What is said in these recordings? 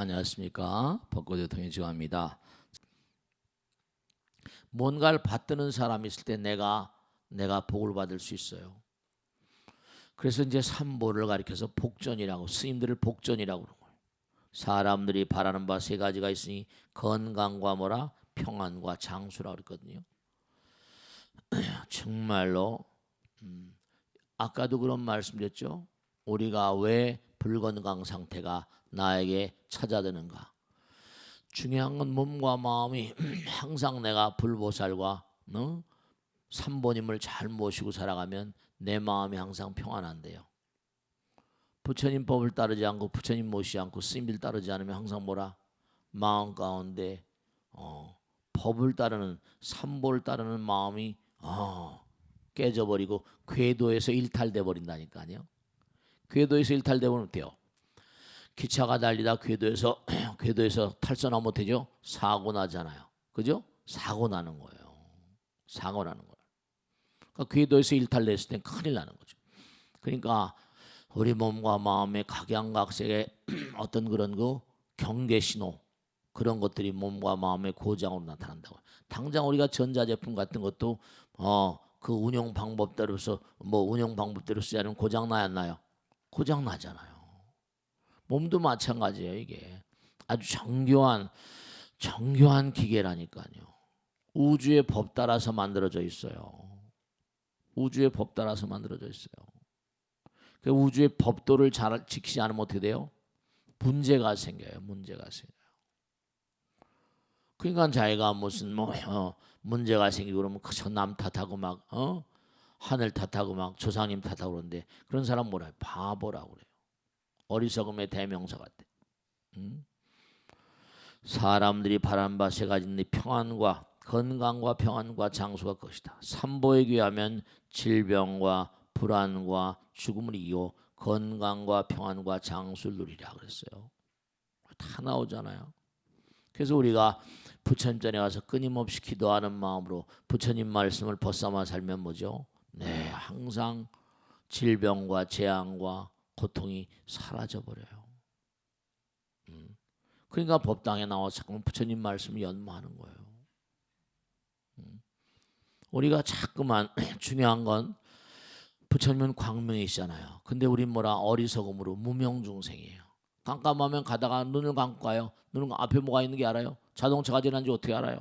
안녕하십니까. 벚꽃대통령의 지화입니다. 뭔가를 받드는 사람이 있을 때 내가 복을 받을 수 있어요. 그래서 이제 삼보를 가리켜서 복전이라고, 스님들을 복전이라고 그러는 거예요. 사람들이 바라는 바 세 가지가 있으니 건강과 뭐라 평안과 장수라고 그랬거든요. 정말로 아까도 그런 말씀드렸죠. 우리가 왜 불건강 상태가 나에게 찾아드는가. 중요한 건 몸과 마음이 항상 내가 불보살과 삼보님을 잘 모시고 살아가면 내 마음이 항상 평안한데요. 부처님 법을 따르지 않고 부처님 모시지 않고 스님을 따르지 않으면 항상 뭐라 마음 가운데 법을 따르는 삼보를 따르는 마음이 깨져버리고 궤도에서 일탈돼 버린다니까요. 궤도에서 일탈돼 버리면 돼요. 기차가 달리다 궤도에서 탈선하면 못하죠. 사고 나잖아요. 그죠? 사고 나는 거예요. 사고 나는 거예요. 그러니까 궤도에서 일탈됐을 땐 큰일 나는 거죠. 그러니까 우리 몸과 마음의 각양각색의 어떤 그런 그 경계 신호 그런 것들이 몸과 마음의 고장으로 나타난다고. 당장 우리가 전자제품 같은 것도 그 운영 방법대로서 운영 방법대로 쓰지 않으면 고장 나야 안 나요? 고장 나잖아요. 몸도 마찬가지예요. 이게 아주 정교한 기계라니까요. 우주의 법 따라서 만들어져 있어요. 우주의 법 따라서 만들어져 있어요. 그 우주의 법도를 잘 지키지 않으면 어떻게 돼요? 문제가 생겨요. 문제가 생겨요. 그러니까 자기가 무슨 문제가 생기고 그러면 그저 남 탓하고 막 하늘 탓하고 막 조상님 탓하고 그러는데 그런 사람 뭐라 해요? 바보라고 그래요. 어리석음의 대명사 같아. 사람들이 바라는 바 세 가지인데 평안과 건강과 평안과 장수가 것이다. 삼보에 귀하면 질병과 불안과 죽음을 이겨 건강과 평안과 장수를 누리라 그랬어요. 다 나오잖아요. 그래서 우리가 부처님 전에 와서 끊임없이 기도하는 마음으로 부처님 말씀을 벗삼아 살면 뭐죠? 네, 항상 질병과 재앙과 고통이 사라져 버려요. 그러니까 법당에 나와서 자꾸 부처님 말씀을 연마하는 거예요. 우리가 자꾸만 중요한 건 부처님은 광명이시잖아요. 근데 우린 뭐라 어리석음으로 무명중생이에요. 깜깜하면 가다가 눈을 감고 가요. 눈을 앞에 뭐가 있는 게 알아요? 자동차가 지난지 어떻게 알아요?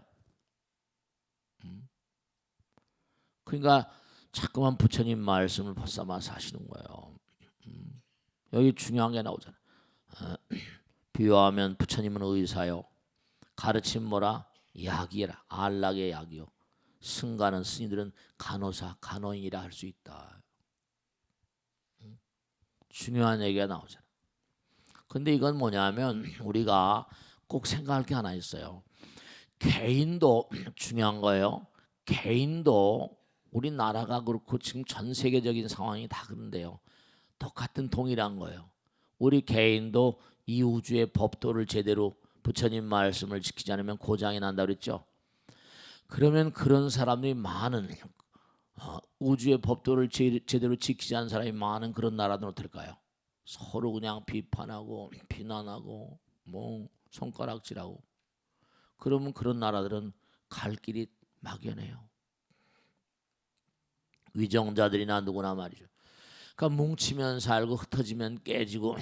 그러니까 자꾸만 부처님 말씀을 벗삼아 사시는 거예요. 여기 중요한 게 나오잖아요. 비유하면 부처님은 의사요. 가르침 뭐라? 약이라. 안락의 약이요. 승가는 스님들은 간호사, 간호인이라 할 수 있다. 중요한 얘기가 나오잖아요. 근데 이건 뭐냐면 우리가 꼭 생각할 게 하나 있어요. 개인도 중요한 거예요. 개인도 우리나라가 그렇고 지금 전 세계적인 상황이 다 그런데요. 똑같은 동일한 거예요. 우리 개인도 이 우주의 법도를 제대로 부처님 말씀을 지키지 않으면 고장이 난다 그랬죠. 그러면 그런 사람들이 많은 우주의 법도를 제대로 지키지 않은 사람이 많은 그런 나라들은 어떨까요? 서로 그냥 비판하고 비난하고 손가락질하고 그러면 그런 나라들은 갈 길이 막연해요. 위정자들이나 누구나 말이죠. 그러니까 뭉치면 살고 흩어지면 깨지고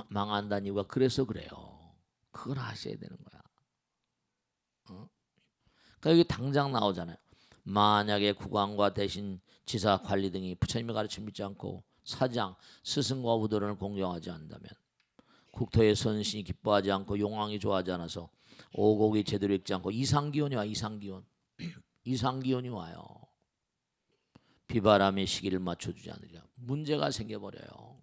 망한다는 이유가 그래서 그래요. 그걸 아셔야 되는 거야. 그러니까 여기 당장 나오잖아요. 만약에 국왕과 대신 지사 관리 등이 부처님의 가르침 믿지 않고 사장 스승과 우도를 공경하지 않는다면 국토의 선신이 기뻐하지 않고 용왕이 좋아하지 않아서 오곡이 제대로 읽지 않고 이상기온이 와. 이상기온이 와요. 비바람의 시기를 맞춰주지 않으리라. 문제가 생겨버려요.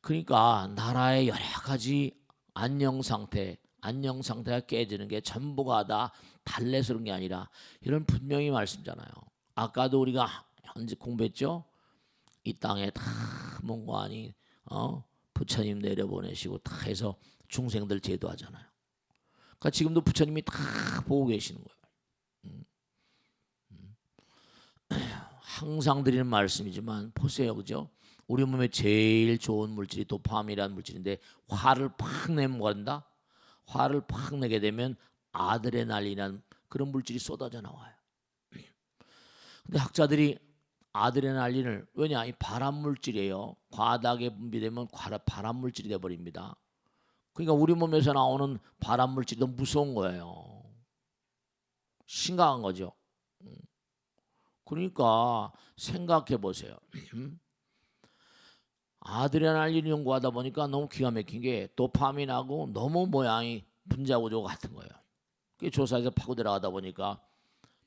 그러니까 나라의 여러 가지 안녕 상태가 깨지는 게 전부가 다 달래서 그런 게 아니라 이런 분명히 말씀잖아요. 아까도 우리가 현재 공부했죠. 이 땅에 다 뭔가니 부처님 내려보내시고 다 해서 중생들 제도하잖아요. 그러니까 지금도 부처님이 다 보고 계시는 거예요. 항상 드리는 말씀이지만 보세요, 그죠? 우리 몸에 제일 좋은 물질이 도파민이라는 물질인데 화를 팍 내면 뭐 한다? 화를 팍 내게 되면 아드레날린이라는 그런 물질이 쏟아져 나와요. 근데 학자들이 아드레날린을 왜냐 이 발암 물질이에요. 과다하게 분비되면 발암 물질이 돼 버립니다. 그러니까 우리 몸에서 나오는 발암 물질이 너무 무서운 거예요. 심각한 거죠. 그러니까 생각해 보세요. 아드레날린 연구하다 보니까 너무 기가 막힌 게 도파민하고 너무 모양이 분자 구조가 같은 거예요. 그 조사해서 파고 들어가다 보니까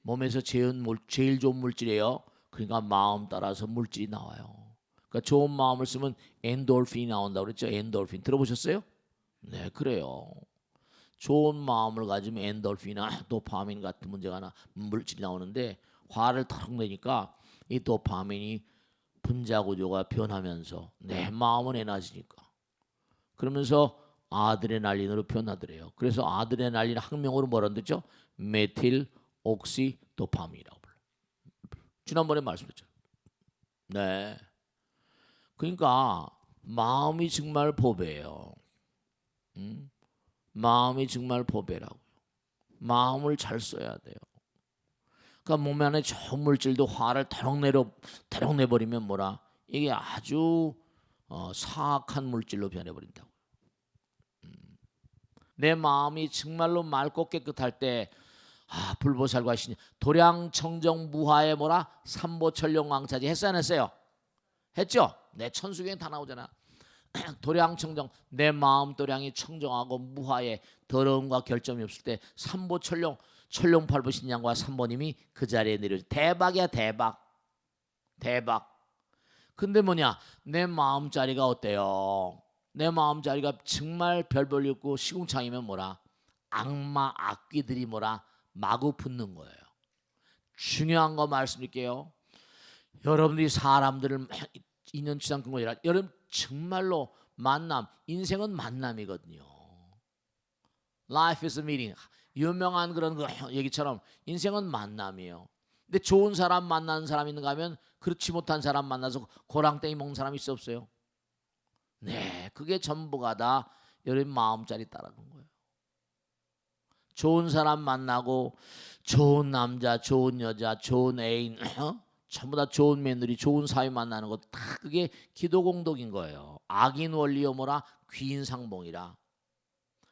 몸에서 제일 좋은 물질이에요. 그러니까 마음 따라서 물질이 나와요. 그러니까 좋은 마음을 쓰면 엔돌핀이 나온다고 그랬죠. 엔돌핀 들어보셨어요? 네, 그래요. 좋은 마음을 가지면 엔돌핀이나 도파민 같은 문제가 물질이 나오는데 화를 턱 내니까 이 도파민이 분자 구조가 변하면서 내 마음은 에너지니까 그러면서 아드레날린으로 변하더래요. 그래서 아드레날린 학명으로 뭐라 그랬죠? 메틸 옥시 도파민이라고 불러요. 지난번에 말씀드렸죠. 네. 그러니까 마음이 정말 보배예요. 마음이 정말 보배라고요. 마음을 잘 써야 돼요. 그러니까 몸 안에 좋은 물질도 화를 대롱 내버리면 뭐라 이게 아주 사악한 물질로 변해버린다고. 내 마음이 정말로 맑고 깨끗할 때 불보살과 신 도량 청정 무하에 뭐라 삼보철용 왕차지 했어요 안 했어요? 했죠? 내 천수경에 다 나오잖아. 도량 청정 내 마음 도량이 청정하고 무하에 더러움과 결점이 없을 때 삼보철용 철룡팔보 신양과 삼보님이 그 자리에 내려 대박이야 대박. 근데 뭐냐 내 마음자리가 어때요? 내 마음자리가 정말 별볼일 없고 시궁창이면 뭐라 악마 악귀들이 뭐라 마구 붙는 거예요. 중요한 거 말씀드릴게요. 여러분들이 사람들을 인연치상 근거이라 여러분 정말로 인생은 만남이거든요. Life is a meeting. 유명한 그런 얘기처럼 인생은 만남이에요. 근데 좋은 사람 만나는 사람 있는가 하면 그렇지 못한 사람 만나서 고랑땡이 먹는 사람 있어 없어요? 네, 그게 전부가 다 여러분 마음자리 따라간 거예요. 좋은 사람 만나고 좋은 남자, 좋은 여자, 좋은 애인, 전부 다 좋은 며느리, 좋은 사위 만나는 거 다 그게 기도공덕인 거예요. 악인 원리여 뭐라 귀인상봉이라.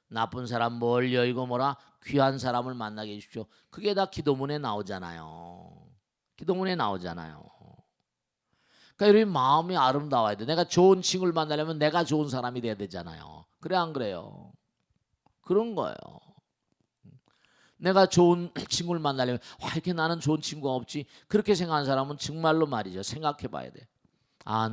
나쁜 사람 멀려 이거 뭐라 귀한 사람을 만나게 해주십시오. 그게 다 기도문에 나오잖아요. 기도문에 나오잖아요. 그러니까 여러분 마음이 아름다워야 돼. 내가 좋은 친구를 만나려면 내가 좋은 사람이 돼야 되잖아요. 그래 안 그래요? 그런 거예요. 내가 좋은 친구를 만나려면 이렇게 나는 좋은 친구가 없지 그렇게 생각하는 사람은 정말로 말이죠. 생각해 봐야 돼.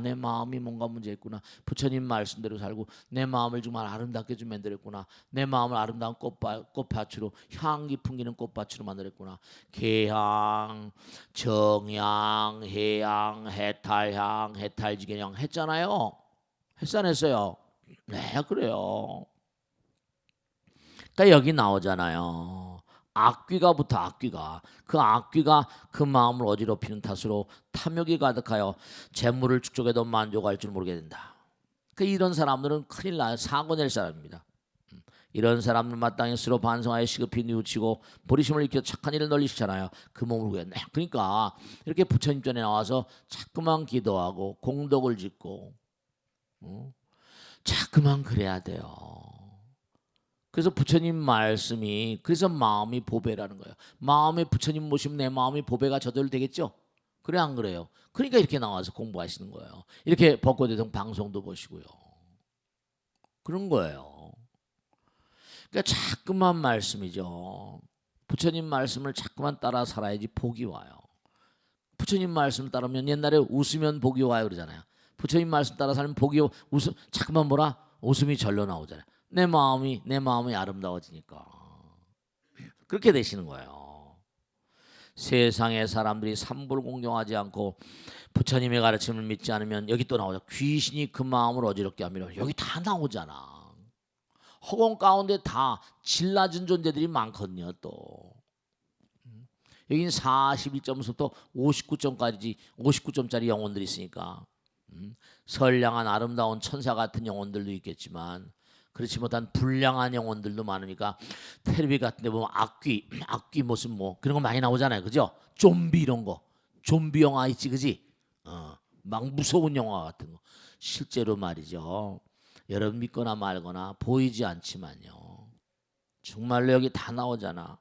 내 마음이 뭔가 문제 있구나. 부처님 말씀대로 살고 내 마음을 정말 아름답게 좀 만들었구나. 내 마음을 아름다운 꽃밭으로 향기 풍기는 꽃밭으로 만들었구나. 개향, 정향, 해향, 해탈향, 해탈지견향 했잖아요. 했어 안 했어요? 네, 그래요. 그러니까 여기 나오잖아요. 악귀가 그 마음을 어지럽히는 탓으로 탐욕이 가득하여 재물을 축적해도 만족할 줄 모르게 된다. 이런 사람들은 큰일 나요. 사고 낼 사람입니다. 이런 사람들 마땅히 스스로 반성하여 시급히 뉘우치고 보리심을 익혀 착한 일을 널리 시잖아요. 그 몸을 구했네. 그러니까 이렇게 부처님 전에 나와서 자꾸만 기도하고 공덕을 짓고 자꾸만 그래야 돼요. 그래서 부처님 말씀이 그래서 마음이 보배라는 거예요. 마음에 부처님 모시면 내 마음이 보배가 저절로 되겠죠? 그래 안 그래요? 그러니까 이렇게 나와서 공부하시는 거예요. 이렇게 벚꽃대성 방송도 보시고요. 그런 거예요. 그러니까 자꾸만 말씀이죠. 부처님 말씀을 자꾸만 따라 살아야지 복이 와요. 부처님 말씀 따르면 옛날에 웃으면 복이 와요 그러잖아요. 부처님 말씀 따라 살면 복이 자꾸만 뭐라 웃음이 절로 나오잖아요. 내 마음이 아름다워지니까 그렇게 되시는 거예요. 세상의 사람들이 삼불 공경하지 않고 부처님의 가르침을 믿지 않으면 여기 또 나오죠. 귀신이 그 마음을 어지럽게 하면 여기 다 나오잖아. 허공 가운데 다 질 낮은 존재들이 많거든요. 또 여긴 41점부터 59점까지 59점짜리 영혼들이 있으니까 선량한 아름다운 천사 같은 영혼들도 있겠지만 그렇지 못한 불량한 영혼들도 많으니까 텔레비 같은 데 보면 악귀 모습 뭐 그런 거 많이 나오잖아요. 그죠? 좀비 이런 거. 좀비 영화 있지 그지? 막 무서운 영화 같은 거. 실제로 말이죠. 여러분 믿거나 말거나 보이지 않지만요. 정말로 여기 다 나오잖아.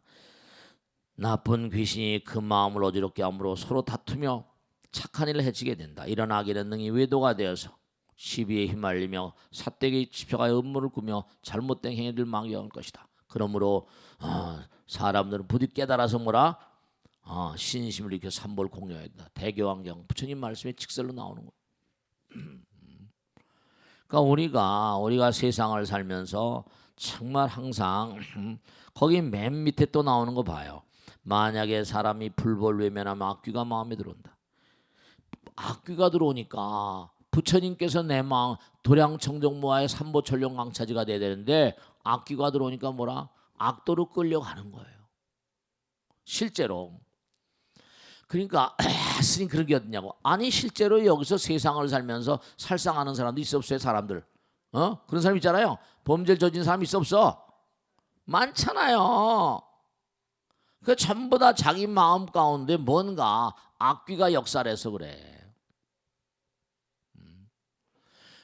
나쁜 귀신이 그 마음을 어지럽게 함으로 서로 다투며 착한 일을 해치게 된다. 이런 악인은 능히 외도가 되어서 시비에 휘말리며 삿대기 집혀가여 음모를 꾸며 잘못된 행위를 망경할 것이다. 그러므로 사람들은 부디 깨달아서 뭐라 신심을 일으켜 삼보를 공유해야 된다. 대교환경 부처님 말씀에 직설로 나오는 거예요. 그러니까 우리가 세상을 살면서 정말 항상 거기 맨 밑에 또 나오는 거 봐요. 만약에 사람이 불벌 외면하면 악귀가 마음에 들어온다. 악귀가 들어오니까 부처님께서 내 마음 도량청정무아의 삼보천룡강차지가 돼야 되는데 악귀가 들어오니까 뭐라 악도로 끌려가는 거예요. 실제로. 그러니까 스님 그런 게 어딨냐고. 아니 실제로 여기서 세상을 살면서 살상하는 사람도 있어 없어요? 사람들. 그런 사람 있잖아요. 범죄를 저진 사람 있어 없어? 많잖아요. 그 전부 다 자기 마음 가운데 뭔가 악귀가 역사해서 그래.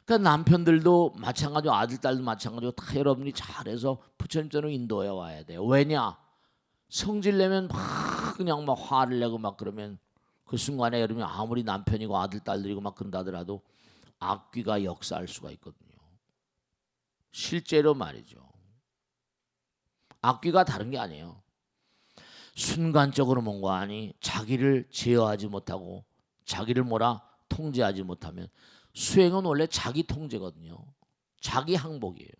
그러니까 남편들도 마찬가지고 아들 딸도 마찬가지고 다 여러분이 잘해서 부처님처럼 인도해 와야 돼요. 왜냐? 성질 내면 막 그냥 막 화를 내고 막 그러면 그 순간에 여러분이 아무리 남편이고 아들 딸들이고 막 그런다 하더라도 악귀가 역사할 수가 있거든요. 실제로 말이죠. 악귀가 다른 게 아니에요. 순간적으로 뭔가 하니 자기를 제어하지 못하고 자기를 통제하지 못하면 수행은 원래 자기 통제거든요. 자기 항복이에요.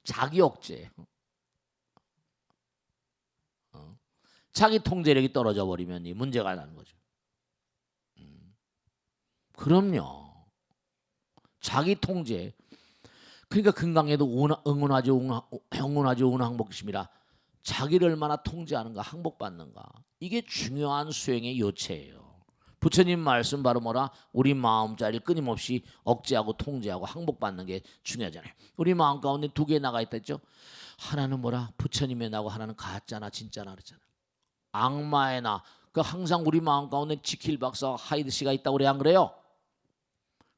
자기 억제. 자기 통제력이 떨어져 버리면 이 문제가 나는 거죠. 그럼요. 자기 통제. 그러니까 금강에도 응원하죠 운항복심이라 자기를 얼마나 통제하는가 항복받는가. 이게 중요한 수행의 요체예요. 부처님 말씀 바로 우리 마음자리를 끊임없이 억제하고 통제하고 항복받는 게 중요하잖아요. 우리 마음 가운데 두 개 나가 있다 했죠. 하나는 부처님의 나고 하나는 가짜나 진짜나 그랬잖아요. 악마의 나. 그 항상 우리 마음 가운데 지킬 박사와 하이드 씨가 있다고 그래 안 그래요?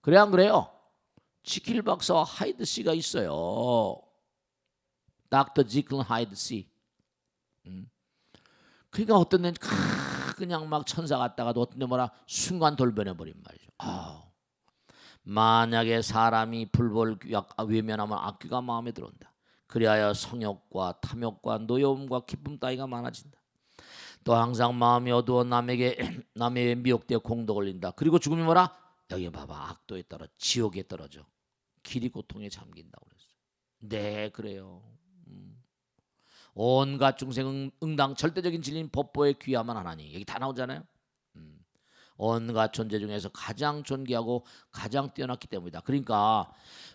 그래 안 그래요? 지킬 박사와 하이드 씨가 있어요. 닥터 지클 하이드 씨. 그러니까 어떤 데는 그냥 막 천사 같다가도 어떤 데 순간 돌변해 버린 말이죠. 만약에 사람이 불벌 외면하면 악귀가 마음에 들어온다. 그리하여 성욕과 탐욕과 노여움과 기쁨 따위가 많아진다. 또 항상 마음이 어두워 남에게 미혹되어 공도 걸린다. 그리고 죽음이 여기 봐봐 악도에 떨어져 지옥에 떨어져 길이 고통에 잠긴다고 그랬어요. 네 그래요. 온갖 중생 응당 절대적인 진리인 법보에 귀하만 하나니 여기 다 나오잖아요. 온갖 존재 중에서 가장 존귀하고 가장 뛰어났기 때문이다. 그러니까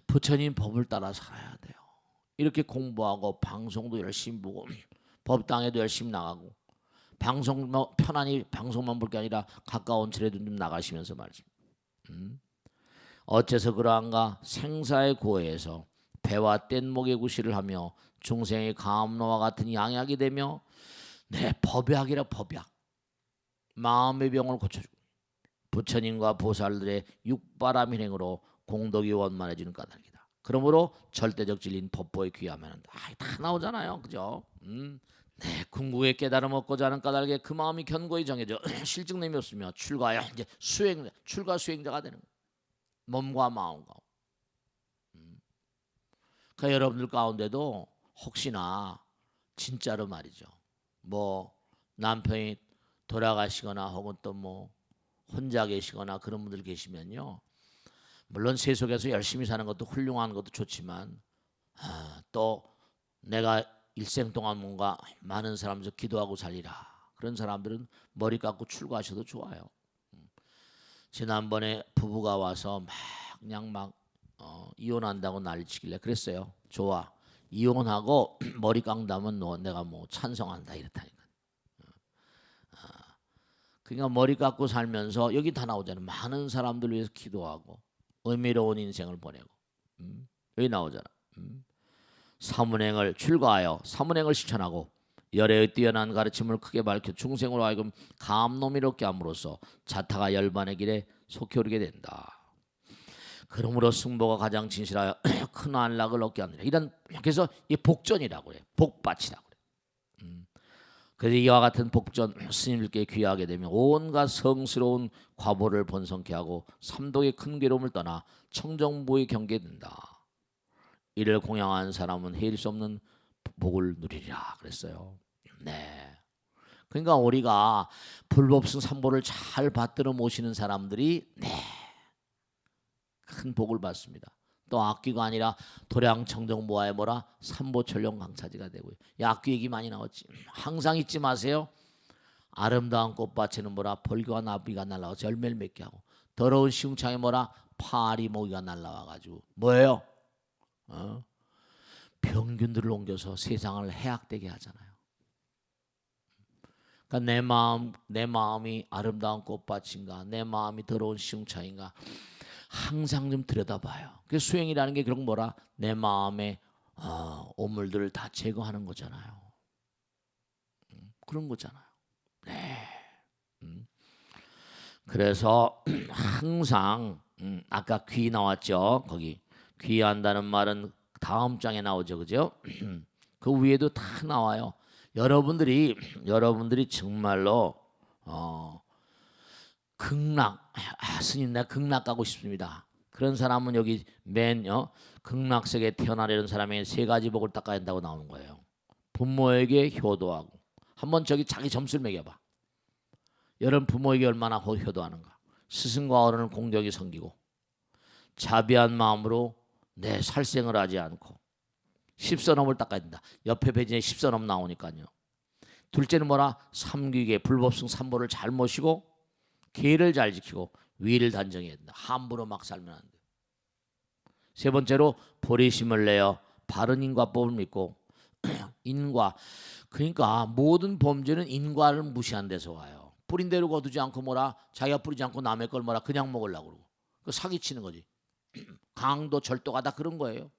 부처님 법을 따라 살아야 돼요. 이렇게 공부하고 방송도 열심히 보고 법당에도 열심히 나가고 방송 편안히 방송만 볼 게 아니라 가까운 절에도 좀 나가시면서 말이죠. 어째서 그러한가? 생사의 고해에서 배와 뗏목의 구실을 하며 중생의 감로와 같은 양약이 되며 내 법약이라 법약 마음의 병을 고쳐주고 부처님과 보살들의 육바람 일행으로 공덕이 원만해지는 까닭이다. 그러므로 절대적 진리인 법보에 귀하면 다 나오잖아요. 그죠? 네, 궁극의 깨달음 얻고자 하는 까닭에 그 마음이 견고히 정해져 실증냄이 없으며 출가야 이제 출가 수행자가 되는 거예요. 몸과 마음과. 그러니까 여러분들 가운데도 혹시나 진짜로 말이죠. 남편이 돌아가시거나 혹은 또 혼자 계시거나 그런 분들 계시면요. 물론 세속에서 열심히 사는 것도 훌륭한 것도 좋지만 또 내가 일생 동안 뭔가 많은 사람들 기도하고 살리라. 그런 사람들은 머리 깎고 출가하셔도 좋아요. 지난번에 부부가 와서 그냥 이혼한다고 난리치길래 그랬어요. 좋아. 이혼하고 머리 깎다면 내가 찬성한다 이렇다니까. 그러니까 머리 깎고 살면서 여기 다 나오잖아요. 많은 사람들 위해서 기도하고 의미로운 인생을 보내고 여기 나오잖아. 사문행을 출가하여 사문행을 실천하고 열애의 뛰어난 가르침을 크게 밝혀 중생으로 하여금 감노미롭게 함으로써 자타가 열반의 길에 속히 오르게 된다. 그러므로 승보가 가장 진실하여 큰 안락을 얻게 하느니라. 이런 그래서 이 복전이라고 그래. 복받이라고 그래. 그래서 이와 같은 복전 스님들께 귀하게 되면 온갖 성스러운 과보를 번성케 하고 삼독의 큰 괴로움을 떠나 청정부의 경계된다. 이를 공양한 사람은 헤일 수 없는 복을 누리리라 그랬어요. 네. 그러니까 우리가 불법승 삼보를 잘 받들어 모시는 사람들이 큰 복을 받습니다. 또 악귀가 아니라 도량 청정보아의 뭐라 삼보철령 강차지가 되고요. 이 악귀 얘기 많이 나왔지. 항상 잊지 마세요. 아름다운 꽃밭에는 뭐라 벌과 나비가 날라와서 열매를 맺게 하고 더러운 시궁창에 뭐라 파리 모기가 날라와가지고 뭐예요? 병균들을 옮겨서 세상을 해악되게 하잖아요. 그러니까 내 마음이 아름다운 꽃밭인가, 내 마음이 더러운 시궁창인가 항상 좀 들여다봐요. 그 수행이라는 게 결국 뭐라 내 마음의 오물들을 다 제거하는 거잖아요. 그런 거잖아요. 네. 그래서 항상 아까 귀 나왔죠. 거기 귀한다는 말은 다음 장에 나오죠, 그죠? 그 위에도 다 나와요. 여러분들이 정말로 극락, 스님 내가 극락 가고 싶습니다. 그런 사람은 여기 극락세계에 태어나려는 사람에게 세 가지 복을 닦아야 한다고 나오는 거예요. 부모에게 효도하고 한번 저기 자기 점수를 매겨봐. 여러분 부모에게 얼마나 효도하는가. 스승과 어른을 공경이 섬기고 자비한 마음으로 내 살생을 하지 않고 십선업을 닦아야 된다. 옆에 페이지에 십선업 나오니까요. 둘째는 뭐라 삼귀계 불법승 삼보를 잘 모시고 계를 잘 지키고 위를 단정해야 된다. 함부로 막 살면 안 돼. 세 번째로 보리심을 내어 바른 인과법을 믿고 인과 그러니까 모든 범죄는 인과를 무시한 데서 와요. 뿌린 대로 거두지 않고 뭐라 자기가 뿌리지 않고 남의 걸 뭐라 그냥 먹으려고 그러고 그 사기치는 거지. 강도 절도가 다 그런 거예요.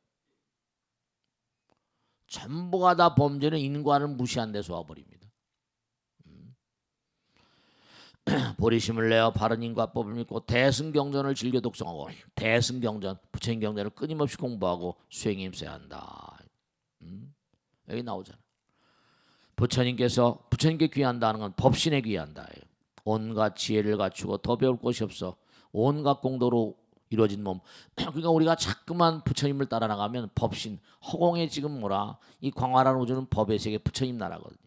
전부가 다 범죄는 인과를 무시한 데서 와버립니다. 보리심을 내어 바른 인과법을 믿고 대승경전을 즐겨 독성하고 대승경전 부처님 경전을 끊임없이 공부하고 수행에 힘써야 한다. 여기 나오잖아. 부처님께 귀한다는 건 법신에 귀한다. 온갖 지혜를 갖추고 더 배울 것이 없어 온갖 공도로 이루어진 몸. 그러니까 우리가 자꾸만 부처님을 따라 나가면 법신 허공에 지금 뭐라 이 광활한 우주는 법의 세계 부처님 나라거든요.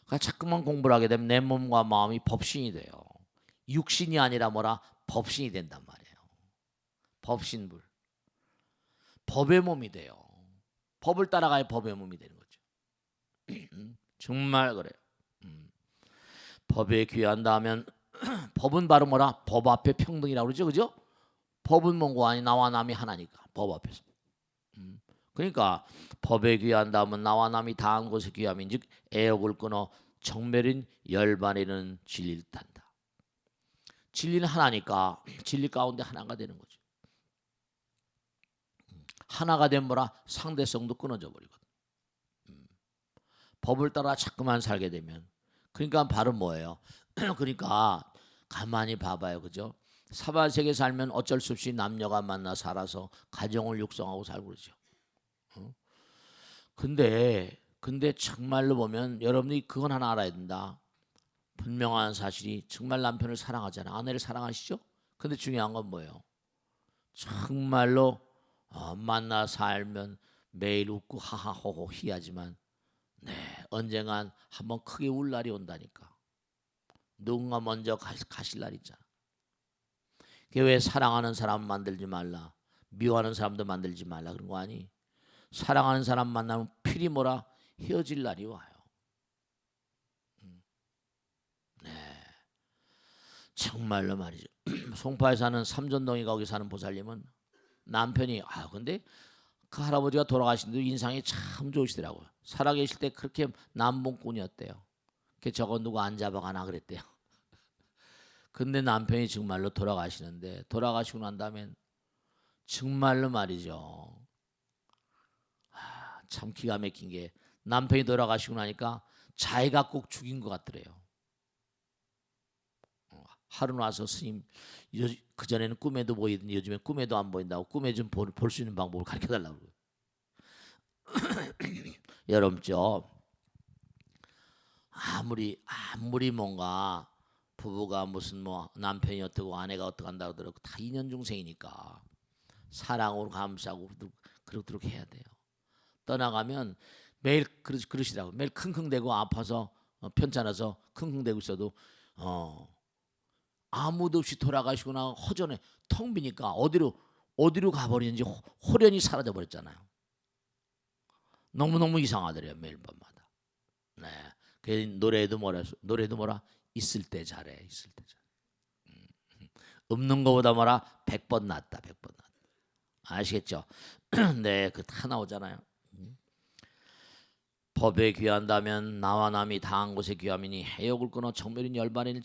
그러니까 자꾸만 공부를 하게 되면 내 몸과 마음이 법신이 돼요. 육신이 아니라 뭐라 법신이 된단 말이에요. 법신불. 법의 몸이 돼요. 법을 따라가야 법의 몸이 되는 거죠. 정말 그래요. 법에 귀한다면 법은 바로 뭐라 법 앞에 평등이라고 그러죠. 그죠? 법은 뭔고 아니 나와 남이 하나니까 법 앞에서. 그러니까 법에 귀한다면 나와 남이 다한 곳에 귀함인즉 애욕을 끊어 정멸인 열반에는 진리를 탄다. 진리는 하나니까 진리 가운데 하나가 되는 거죠. 하나가 된 뭐라 상대성도 끊어져 버리거든. 법을 따라 자꾸만 살게 되면 그러니까 바로 뭐예요? 그러니까 가만히 봐봐요, 그죠? 사바세계 살면 어쩔 수 없이 남녀가 만나 살아서 가정을 육성하고 살고 그러죠. 근데 정말로 보면 여러분이 그건 하나 알아야 된다. 분명한 사실이 정말 남편을 사랑하잖아요. 아내를 사랑하시죠? 근데 중요한 건 뭐예요? 정말로 만나 살면 매일 웃고 하하호호 희하지만 언젠간 한번 크게 울 날이 온다니까. 누군가 먼저 가실 날 있잖아. 그게 왜 사랑하는 사람 만들지 말라, 미워하는 사람도 만들지 말라 그런 거 아니? 사랑하는 사람 만나면 필히 뭐라 헤어질 날이 와요. 정말로 말이죠. 송파에 사는 삼전동이 거기 사는 보살님은 남편이 근데 그 할아버지가 돌아가신 뒤 인상이 참 좋으시더라고요. 살아계실 때 그렇게 남봉꾼이었대요. 그 저거 누가 안 잡아가나 그랬대요. 근데 남편이 정말로 돌아가시는데 돌아가시고 난 다음엔 정말로 말이죠. 참 기가 막힌 게 남편이 돌아가시고 나니까 자기가 꼭 죽인 것 같더래요. 하루 나서 스님 그전에는 꿈에도 보이더니 요즘에 꿈에도 안 보인다고 꿈에 좀 볼 수 있는 방법을 가르쳐 달라고. 여러분죠. 아무리 뭔가 부부가 무슨 뭐 남편이 어떻고 아내가 어떻고 한다고 하더라도 다 인연 중생이니까 사랑으로 감싸고 그러도록 해야 돼요. 떠나가면 매일 그러시더라고. 매일 킁킁대고 아파서 편찮아서 킁킁대고 있어도 아무도 없이 돌아가시거나 허전해 텅 비니까 어디로 가버리는지 호련히 사라져 버렸잖아요. 너무너무 이상하더래요. 매일 밤마다. 네. 그 노래도 뭐라 있을 때 잘해. 있을 때 잘해. 없는 거보다 뭐라 100번 낫다. 100번 낫다. 아시겠죠? 네, 그 다 나오잖아요. 법에 귀한다면 나와 남이 다한 곳에 귀함이니 해욕을 끊어 정멸인 열반을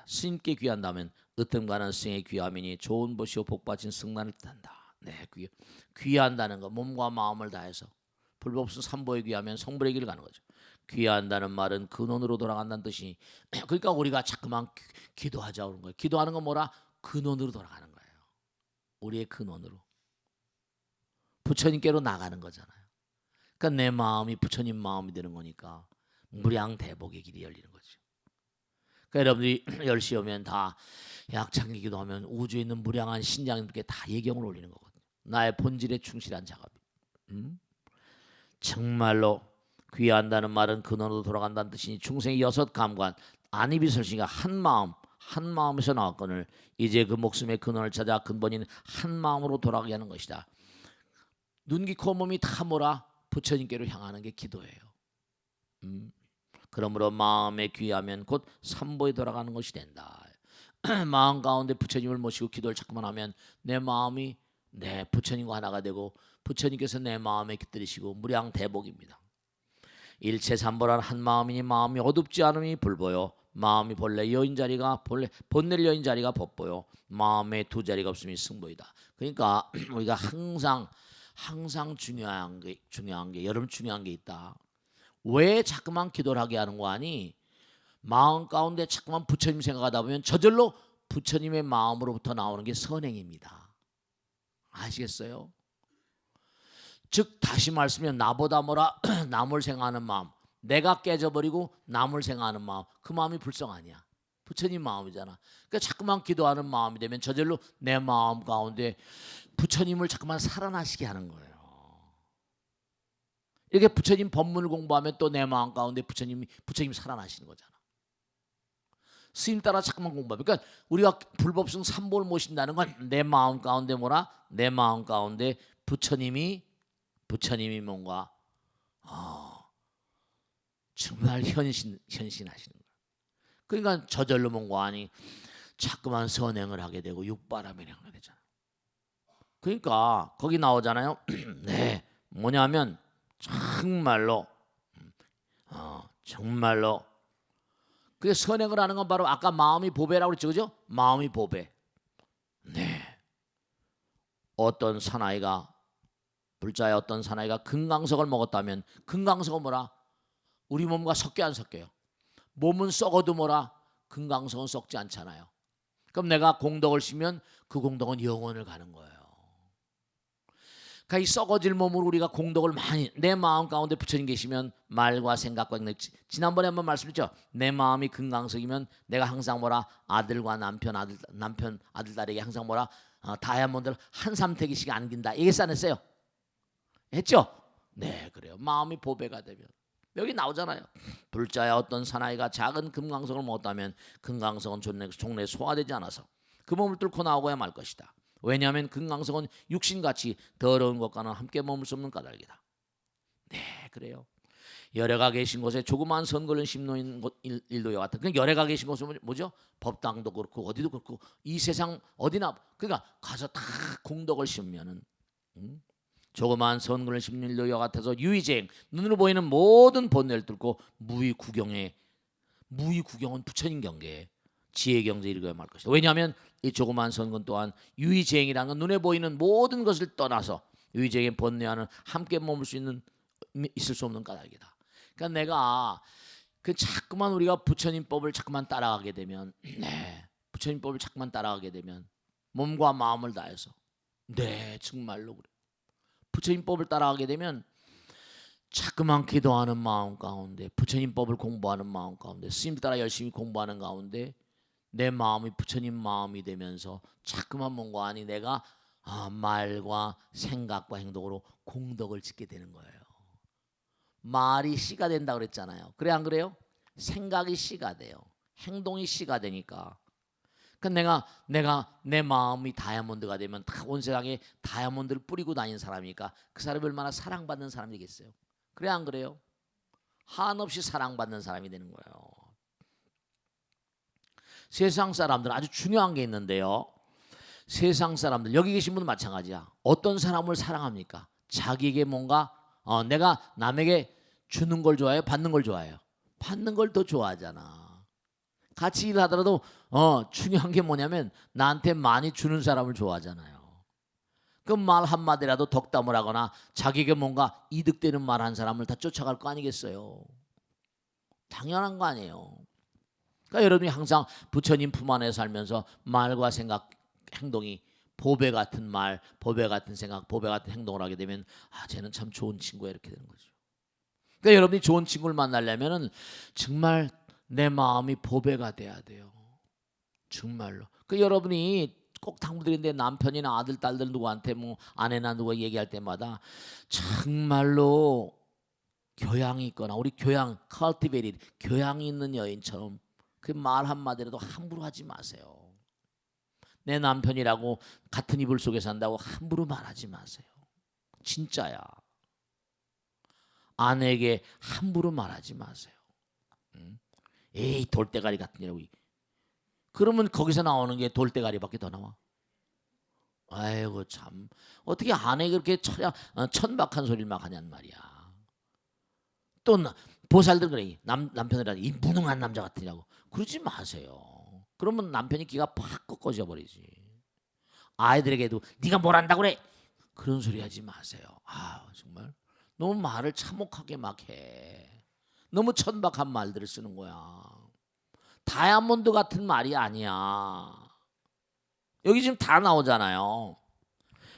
스님께 귀한다면 으뜸가는 스승의 귀함이니 좋은 보시오 복받친 승만을 뜻한다. 네, 귀한다는 거 몸과 마음을 다해서 불법성 삼보에 귀하면 성불의 길을 가는 거죠. 귀한다는 말은 근원으로 돌아간다는 뜻이 그러니까 우리가 자꾸만 기도하자 그런 거예요. 기도하는 건 뭐라? 근원으로 돌아가는 거예요. 우리의 근원으로 부처님께로 나가는 거잖아요. 그러니까 내 마음이 부처님 마음이 되는 거니까 무량대복의 길이 열리는 거죠. 그러니까 여러분들이 10시 오면 다 약창기 기도하면 우주에 있는 무량한 신장님께 다 예경을 올리는 거거든요. 나의 본질에 충실한 작업이. 정말로 귀한다는 말은 근원으로 돌아간다는 뜻이니 중생의 6 감관 안이비설신가 한 마음에서 나왔거늘 이제 그 목숨의 근원을 찾아 근본인 한 마음으로 돌아가게 하는 것이다. 눈, 귀, 코, 몸이 다 뭐라? 부처님께로 향하는 게 기도예요. 그러므로 마음에 귀하면 곧 삼보에 돌아가는 것이 된다. 마음 가운데 부처님을 모시고 기도를 자꾸만 하면 내 마음이 내 부처님과 하나가 되고 부처님께서 내 마음에 깃들이시고 무량대복입니다. 일체삼보란 한 마음이니 마음이 어둡지 않음이 불보요 마음이 본래 본낼 여인 자리가 법보요 마음에 두 자리가 없음이 승보이다. 그러니까 우리가 항상 중요한 게 여러분 중요한 게 있다. 왜 자꾸만 기도를 하게 하는 거 아니? 마음 가운데 자꾸만 부처님 생각하다 보면 저절로 부처님의 마음으로부터 나오는 게 선행입니다. 아시겠어요? 즉 다시 말씀하면 나보다 뭐라 남을 생각하는 마음, 내가 깨져버리고 남을 생각하는 마음, 그 마음이 불성 아니야. 부처님 마음이잖아. 그러니까 자꾸만 기도하는 마음이 되면 저절로 내 마음 가운데 부처님을 자꾸만 살아나시게 하는 거예요. 이렇게 부처님 법문을 공부하면 또 내 마음 가운데 부처님 살아나시는 거잖아. 스님 따라 자꾸만 공부하면 그러니까 우리가 불법성 삼보를 모신다는 건 내 마음 가운데 뭐라? 내 마음 가운데 부처님이 뭔가 정말 현신하시는 거예요. 그러니까 저절로 뭔가 아니 자꾸만 선행을 하게 되고 육바라밀을 하게 되잖아. 그러니까 거기 나오잖아요. 네, 뭐냐면 정말로 그 선행을 하는 건 바로 아까 마음이 보배라고 그랬죠, 그죠? 마음이 보배. 네, 어떤 사나이가 불자의 어떤 사나이가 금강석을 먹었다면 금강석은 뭐라? 우리 몸과 섞여 안 섞여요? 몸은 썩어도 뭐라? 금강석은 썩지 않잖아요. 그럼 내가 공덕을 쉬면 그 공덕은 영원을 가는 거예요. 그러니까 이 썩어질 몸으로 우리가 공덕을 많이 내 마음 가운데 부처님 계시면 말과 생각과 지난번에 한번 말씀드렸죠. 내 마음이 금강석이면 내가 항상 뭐라? 아들과 남편 아들 딸에게 항상 뭐라? 다이아몬드를 한 삼태기씩 안긴다. 얘기했어 안 했어요? 했죠? 네, 그래요. 마음이 보배가 되면 여기 나오잖아요. 불자야 어떤 사나이가 작은 금강석을 먹었다면 금강석은 종래 소화되지 않아서 그 몸을 뚫고 나오고야 말 것이다. 왜냐하면 금강석은 육신같이 더러운 것과는 함께 머물 수 없는 까닭이다. 네, 그래요. 열애가 계신 곳에 조그마한 선걸은 심노인 일도와 같은. 그러니까 열애가 계신 곳은 뭐죠? 법당도 그렇고 어디도 그렇고 이 세상 어디나 그러니까 가서 다 공덕을 심으면은 조그마한 선근을 심는 일도와 같아서 유의쟁 눈으로 보이는 모든 본뇌를 뚫고 무의구경은 부처님 경계 지혜 경제 이루어야 말 것이다. 왜냐하면 이 조그만 선건 또한 유의쟁이라는 건 눈에 보이는 모든 것을 떠나서 유의쟁의 번뇌와는 함께 머물 수 있는 있을 수 없는 까닭이다. 그러니까 내가 그 자꾸만 우리가 부처님법을 자꾸만 따라가게 되면 부처님법을 자꾸만 따라가게 되면 몸과 마음을 다해서 정말로 그래. 부처님법을 따라가게 되면 자꾸만 기도하는 마음 가운데 부처님법을 공부하는 마음 가운데 스님 따라 열심히 공부하는 가운데 내 마음이 부처님 마음이 되면서 자꾸만 뭔가 아니 내가 말과 생각과 행동으로 공덕을 짓게 되는 거예요. 말이 씨가 된다 그랬잖아요. 그래 안 그래요? 생각이 씨가 돼요. 행동이 씨가 되니까. 그러니까 내가 내 마음이 다이아몬드가 되면 다 온 세상에 다이아몬드를 뿌리고 다니는 사람이니까 그 사람이 얼마나 사랑받는 사람이겠어요. 그래 안 그래요? 한없이 사랑받는 사람이 되는 거예요. 세상 사람들은 아주 중요한 게 있는데요. 세상 사람들 여기 계신 분도 마찬가지야. 어떤 사람을 사랑합니까? 자기에게 뭔가 내가 남에게 주는 걸 좋아해요? 받는 걸 좋아해요? 받는 걸 더 좋아하잖아. 같이 일하더라도 중요한 게 뭐냐면 나한테 많이 주는 사람을 좋아하잖아요. 그 말 한마디라도 덕담을 하거나 자기에게 뭔가 이득되는 말 한 사람을 다 쫓아갈 거 아니겠어요. 당연한 거 아니에요. 그러니까 여러분이 항상 부처님 품 안에 살면서 말과 생각, 행동이 보배 같은 말, 보배 같은 생각, 보배 같은 행동을 하게 되면 쟤는 참 좋은 친구야 이렇게 되는 거죠. 그러니까 여러분이 좋은 친구를 만나려면은 정말 내 마음이 보배가 돼야 돼요. 정말로. 그 여러분이 꼭 당부드리는데 남편이나 아들, 딸들 누구한테 뭐 아내나 누가 얘기할 때마다 정말로 교양이 있거나 우리 교양, cultivated, 교양이 있는 여인처럼 그 말 한마디라도 함부로 하지 마세요. 내 남편이라고 같은 이불 속에 산다고 함부로 말하지 마세요. 진짜야. 아내에게 함부로 말하지 마세요. 에이 돌대가리 같은 이라고. 그러면 거기서 나오는 게 돌대가리밖에 더 나와. 아이고 참 어떻게 아내가 그렇게 천박한 소리를 막 하냔 말이야. 또 보살들 그래. 남편이라 이 무능한 남자 같으냐고. 그러지 마세요. 그러면 남편이 기가 팍 꺾어져 버리지. 아이들에게도 네가 뭘 안다고 그래. 그런 소리 하지 마세요. 정말 너무 말을 참혹하게 막 해. 너무 천박한 말들을 쓰는 거야. 다이아몬드 같은 말이 아니야. 여기 지금 다 나오잖아요.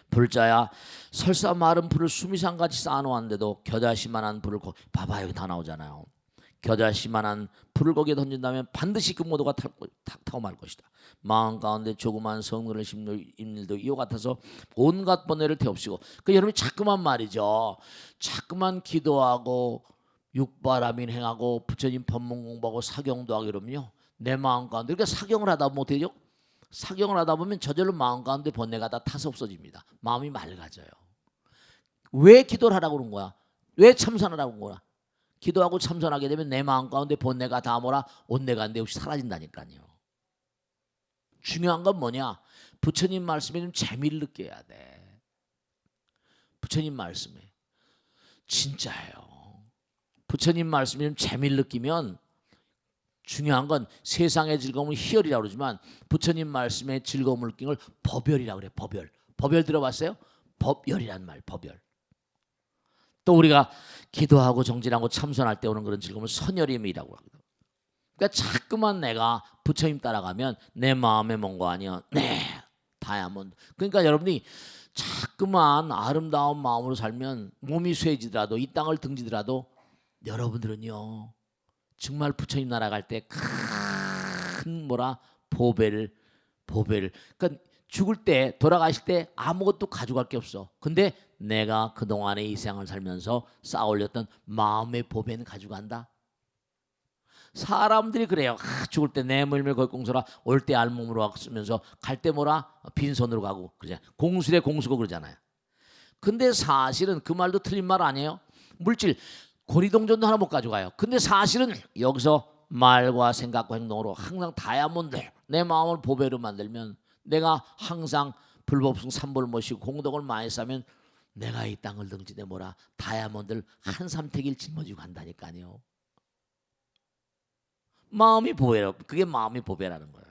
불자야 설사 마른 불을 수미상같이 쌓아놓았는데도 겨자씨만한 불을 봐봐 여기 다 나오잖아요. 겨자씨만한 불을 거기에 던진다면 반드시 그 모두가 타고 말 것이다. 마음 가운데 조그만 성문을 심는 일도 이와 같아서 온갖 번뇌를 태웁시고. 여러분이 자꾸만 말이죠. 자꾸만 기도하고 육바라민 행하고 부처님 법문 공부하고 사경도 하고 이러면요. 내 마음 가운데 그러니까 사경을 하다 보면 어떻게 되죠? 사경을 하다 보면 저절로 마음 가운데 번뇌가 다 타서 없어집니다. 마음이 맑아져요. 왜 기도를 하라고 그런 거야? 왜 참선을 하라고 그런 거야? 기도하고 참선하게 되면 내 마음 가운데 번뇌가 다 온내가 내 없이 사라진다니까요. 중요한 건 뭐냐? 부처님 말씀에 좀 재미를 느껴야 돼. 부처님 말씀에 진짜예요. 부처님 말씀에 좀 재미를 느끼면 중요한 건 세상의 즐거움은 희열이라고 그러지만 부처님 말씀의 즐거움을 느끼는 걸 법열이라고 그래요. 법열. 법열 들어봤어요? 법열이란 말. 법열. 또 우리가 기도하고 정진하고 참선할 때 오는 그런 즐거움을 선열임이라고 합니다. 그러니까 자꾸만 내가 부처님 따라가면 내 마음에 뭔가 아니야. 다이아몬드. 그러니까 여러분이 자꾸만 아름다운 마음으로 살면 몸이 쇠지더라도 이 땅을 등지더라도 여러분들은요 정말 부처님 나라 갈 때 큰 보배를 그러니까 죽을 때 돌아가실 때 아무것도 가져갈 게 없어. 근데 내가 그동안에 이 세상을 살면서 쌓아올렸던 마음의 보배는 가져간다. 사람들이 그래요. 죽을 때 내 물매 걸공소라 올 때 알몸으로 왔으면서 갈 때 빈손으로 가고 그러잖아요. 공술에 공수고 그러잖아요. 근데 사실은 그 말도 틀린 말 아니에요. 물질 고리동전도 하나 못 가져가요. 근데 사실은 여기서 말과 생각과 행동으로 항상 다이아몬드 내 마음을 보배로 만들면 내가 항상 불법승 삼보를 모시고 공덕을 많이 쌓으면 내가 이 땅을 등지대 다이아몬드를 한 삼택일 짊어지고 간다니까요. 마음이 보배라. 그게 마음이 보배라는 거예요.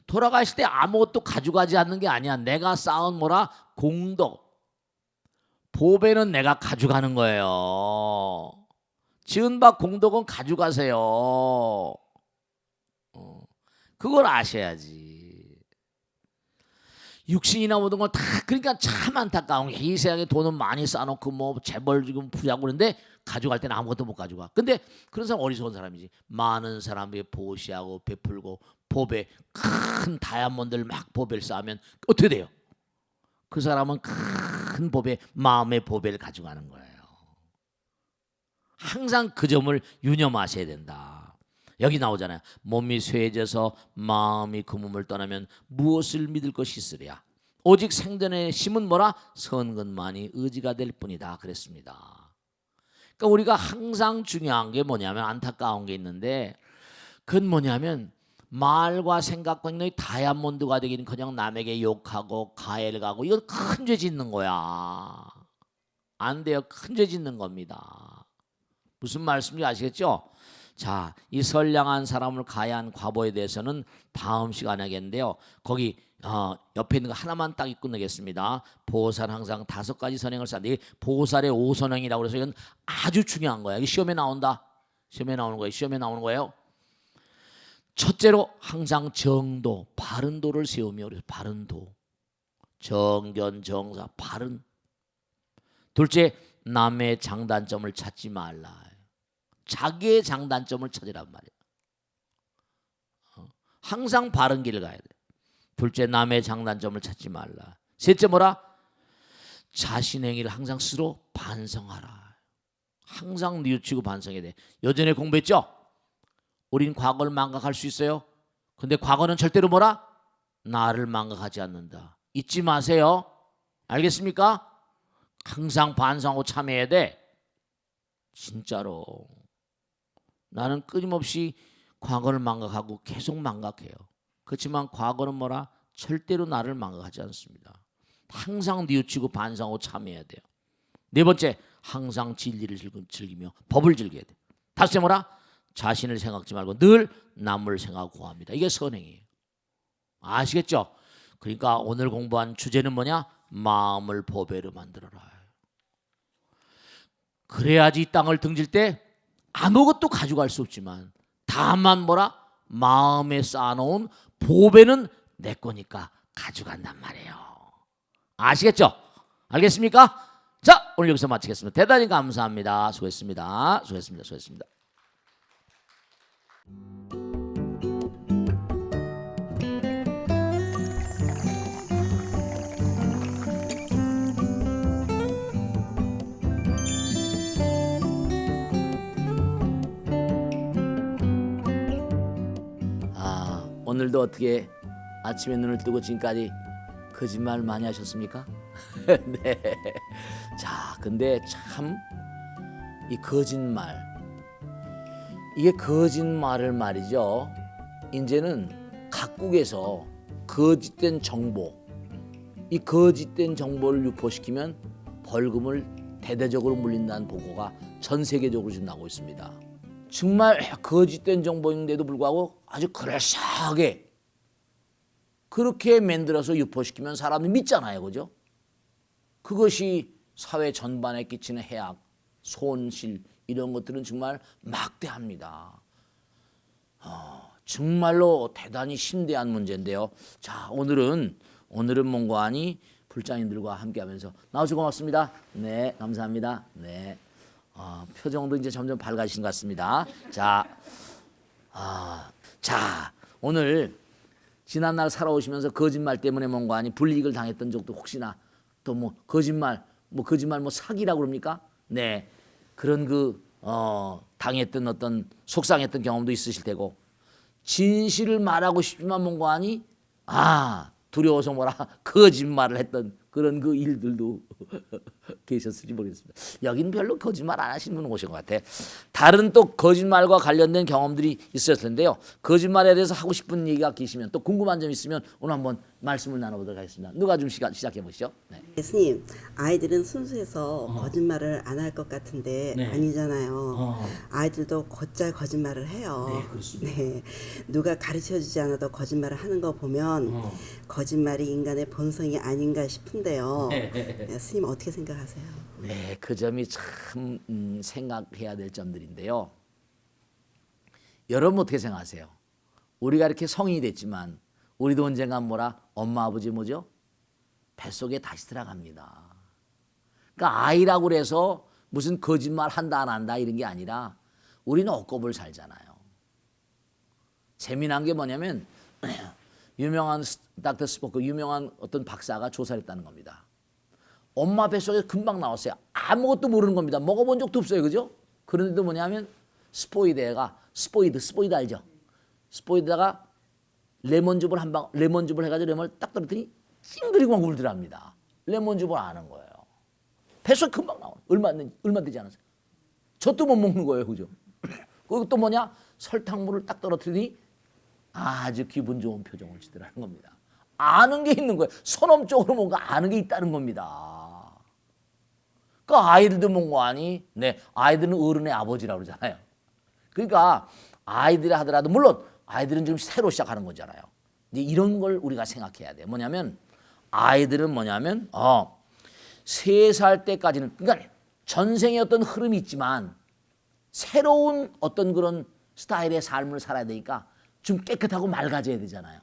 돌아가실 때 아무것도 가져가지 않는 게 아니야. 내가 쌓은 뭐라? 공덕. 보배는 내가 가져가는 거예요. 지은 바 공덕은 가져가세요. 그걸 아셔야지. 육신이나 모든 걸 다, 그러니까 참 안타까운 게 이 세상에 돈은 많이 쌓아놓고 뭐 재벌 지금 부자고 그러는데 가져갈 때는 아무것도 못 가져가. 근데 그런 사람 어리석은 사람이지. 많은 사람이 보시하고 베풀고 보배, 큰 다이아몬드를 막 보배를 쌓으면 어떻게 돼요? 그 사람은 큰 보배, 마음의 보배를 가져가는 거예요. 항상 그 점을 유념하셔야 된다. 여기 나오잖아요. 몸이 쇠해져서 마음이 그 몸을 떠나면 무엇을 믿을 것이 있으랴. 오직 생전의 심은 뭐라? 선근만이 의지가 될 뿐이다 그랬습니다. 그러니까 우리가 항상 중요한 게 뭐냐면, 안타까운 게 있는데, 그건 뭐냐면 말과 생각과 행동이 다이아몬드가 되기는 그냥 남에게 욕하고 가해를 가고, 이건 큰 죄 짓는 거야. 안 돼요. 큰 죄 짓는 겁니다. 무슨 말씀인지 아시겠죠? 자, 이 선량한 사람을 가해한 과보에 대해서는 다음 시간에 하겠는데요. 거기 옆에 있는 거 하나만 딱 읽고 내겠습니다. 보살 항상 5가지 선행을 쌓는데, 보살의 5선행이라고 해서 이건 아주 중요한 거야. 이게 시험에 나온다. 시험에 나오는 거예요. 시험에 나오는 거예요. 첫째로 항상 정도, 바른 도를 세우며, 그래서 바른 도, 정견, 정사, 바른. 둘째, 남의 장단점을 찾지 말라. 자기의 장단점을 찾으란 말이에요. 항상 바른 길을 가야 돼. 둘째, 남의 장단점을 찾지 말라. 셋째 뭐라? 자신의 행위를 항상 스스로 반성하라. 항상 뉘우치고 반성해야 돼. 예전에 공부했죠? 우린 과거를 망각할 수 있어요. 근데 과거는 절대로 뭐라? 나를 망각하지 않는다. 잊지 마세요. 알겠습니까? 항상 반성하고 참여해야 돼. 진짜로. 나는 끊임없이 과거를 망각하고 계속 망각해요. 그렇지만 과거는 뭐라? 절대로 나를 망각하지 않습니다. 항상 뉘우치고 반성하고 참여해야 돼요. 네 번째, 항상 진리를 즐기며 법을 즐겨야 돼요. 다섯째 뭐라? 자신을 생각지 말고 늘 남을 생각하고 구합니다. 이게 선행이에요. 아시겠죠? 그러니까 오늘 공부한 주제는 뭐냐? 마음을 보배로 만들어라. 그래야지 이 땅을 등질 때 아무것도 가져갈 수 없지만, 다만 뭐라? 마음에 쌓아놓은 보배는 내 거니까 가져간단 말이에요. 아시겠죠? 알겠습니까? 자, 오늘 여기서 마치겠습니다. 대단히 감사합니다. 수고했습니다. 수고했습니다. 수고했습니다. 오늘도 어떻게 아침에 눈을 뜨고 지금까지 거짓말 많이 하셨습니까? 네. 자, 근데 참 이 거짓말, 이게 거짓말을 말이죠. 이제는 각국에서 거짓된 정보, 이 거짓된 정보를 유포시키면 벌금을 대대적으로 물린다는 보고가 전 세계적으로 지금 나오고 있습니다. 정말 거짓된 정보인데도 불구하고 아주 그럴싸하게 그렇게 만들어서 유포시키면 사람들이 믿잖아요. 그죠? 그것이 사회 전반에 끼치는 해악, 손실, 이런 것들은 정말 막대합니다. 정말로 대단히 심대한 문제인데요. 자, 오늘은 몽고하니 불장님들과 함께하면서 나와주셔서 고맙습니다. 네, 감사합니다. 네. 표정도 이제 점점 밝아지신 것 같습니다. 자, 오늘 지난날 살아오시면서 거짓말 때문에 뭔가 아니 불이익을 당했던 적도 혹시나 또 뭐 거짓말 사기라고 그럽니까? 네, 그런 당했던 어떤 속상했던 경험도 있으실 테고, 진실을 말하고 싶지만 뭔가 아니 두려워서 뭐라 거짓말을 했던 그런 그 일들도 계셨을지 모르겠습니다. 여긴 별로 거짓말 안 하시는 분 오신 것 같아. 다른 또 거짓말과 관련된 경험들이 있었을 텐데요. 거짓말에 대해서 하고 싶은 얘기가 계시면, 또 궁금한 점 있으면 오늘 한번 말씀을 나눠보도록 하겠습니다. 누가 좀 시작해 보시죠. 네. 예수님, 아이들은 순수해서 거짓말을 안 할 것 같은데 네. 아니잖아요. 아이들도 곧잘 거짓말을 해요. 네, 그렇습니다. 네. 누가 가르쳐주지 않아도 거짓말을 하는 거 보면 거짓말이 인간의 본성이 아닌가 싶은데요. 네, 스님 어떻게 생각하세요? 네, 그 점이 참 생각해야 될 점들인데요. 여러분 어떻게 생각하세요? 우리가 이렇게 성인이 됐지만 우리도 언젠가 뭐라 엄마 아버지 뭐죠? 뱃속에 다시 들어갑니다. 그러니까 아이라고 그래서 무슨 거짓말 한다 안 한다 이런 게 아니라 우리는 억겁을 살잖아요. 재미난 게 뭐냐면 유명한 닥터 스포크 유명한 어떤 박사가 조사를 했다는 겁니다. 엄마 뱃속에 금방 나왔어요. 아무것도 모르는 겁니다. 먹어본 적도 없어요. 그죠? 그런데도 뭐냐면 스포이드 알죠? 스포이드다가 레몬즙을 해가지고 레몬을 딱 떨어뜨리니 찡그리고 막 울더랍니다. 레몬즙을 아는 거예요. 뱃속에 금방 나와요. 얼마 되지 않았어요. 젖도 못 먹는 거예요. 그죠? 그리고 또 뭐냐? 설탕물을 딱 떨어뜨리니 아주 기분 좋은 표정을 짓더라는 겁니다. 아는 게 있는 거예요. 선험적으로 뭔가 아는 게 있다는 겁니다. 그 아이들도 뭔가 아니? 네, 아이들은 어른의 아버지라고 그러잖아요. 그러니까 아이들이 하더라도 물론 아이들은 지금 새로 시작하는 거잖아요. 이제 이런 걸 우리가 생각해야 돼요. 뭐냐면 아이들은 뭐냐면 3살 때까지는 그러니까 전생의 어떤 흐름이 있지만 새로운 어떤 그런 스타일의 삶을 살아야 되니까 좀 깨끗하고 맑아져야 되잖아요.